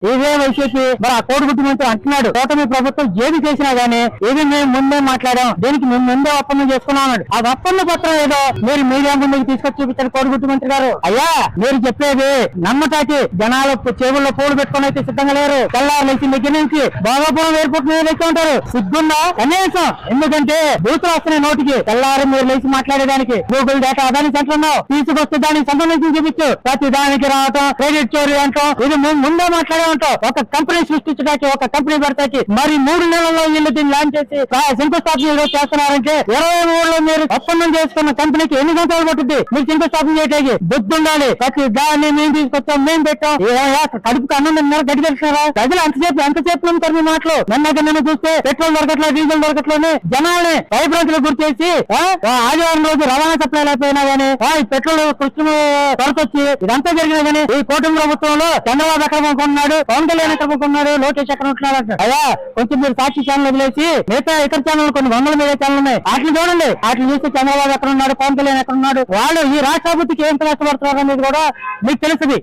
ఇదే వైసీపీ మరి ఆ కోడిగుడ్డు మంత్రి అంటున్నాడు కూటమి ప్రభుత్వం ఏది చేసినా గానీ ఇది మేము ముందే మాట్లాడాం, దీనికి మేము ముందే ఒప్పందం చేసుకున్నాం అన్నాడు. ఆ ఒప్పంద పత్రం ఏదో మీరు మీడియా ముందుకు తీసుకొచ్చి చూపించారు కోడిగుడ్డు మంత్రి గారు. అయ్యా మీరు చెప్పేది నమ్మటానికి జనాల చెవుల్లో పూలు పెట్టుకుని అయితే సిద్ధంగా లేరు. తెల్లారు లేచి దగ్గర నుంచి భోగాపురం ఎయిర్పోర్ట్ మీద లేచి ఉంటారు. సిగ్గుందా కనీసం? ఎందుకంటే బూతులు వస్తున్నాయి నోటికి. తెల్లారు మీరు లేచి మాట్లాడేదానికి గూగుల్ డేటా అదాని సెంటర్ ఉన్నావు, తీసుకొస్తే దానికి సంబంధించి చూపించు. ప్రతి దానికి రావటం, క్రెడిట్ చోరీ అంటాం, ఇది ముందే మాట్లాడే ఉంటాం. ఒక కంపెనీ సృష్టించడానికి, ఒక కంపెనీ పెడతాకి మరి 3 నెలల్లో వీళ్ళు దీన్ని లాంచ్ చేసి శంకుస్థాపన చేస్తున్నారంటే 23లో మీరు ఒప్పందం చేసుకున్న కంపెనీకి ఎన్ని గంటలు పట్టుద్ది మీరు శంకుస్థాపన చేయడానికి? బుద్ధి ఉండాలి. ప్రతి దాన్ని మేము తీసుకొచ్చాం, మేము పెట్టాం. కడుపుకి అన్నం గడ్డి తెలిసినారా? ప్రజలు ఎంతసేపు నమ్ముతారు మీ మాటలు? నిన్న చూస్తే పెట్రోల్ దొరకట్లేదు, డీజిల్ దొరకట్లేదు, జనాల్ని భయభ్రాంతులకు గురి చేసి ఆదివారం రోజు రవాణా సప్లై అయిపోయినా గానీ ఈ పెట్రోల్ కృష్ణ కొరకొచ్చి ఇదంతా జరిగినా గానీ ఈ కూటమి ప్రభుత్వంలో చంద్రబాబు ఎక్కడ కొనుక్కున్నాడు, పవన్ కళ్యాణ్ ఎక్కడ కొనుక్కున్నాడు, లోకేష్ ఎక్కడ ఉంటున్నాడు అంటారు. అయ్యా కొంచెం మీరు సాక్షి ఛానల్ వదిలేసి మిగతా ఇతర ఛానల్ కొన్ని వందల మీద ఛానల్ ఉన్నాయి, వాటిని చూడండి. వాటిని చూస్తే చంద్రబాబు ఎక్కడ ఉన్నాడు, పవన్ కళ్యాణ్ ఎక్కడ ఉన్నాడు, వాళ్ళు ఈ రాష్ట్ర అభివృద్ధికి ఏం కష్టపడుతున్నారు అనేది కూడా మీకు తెలుస్తుంది.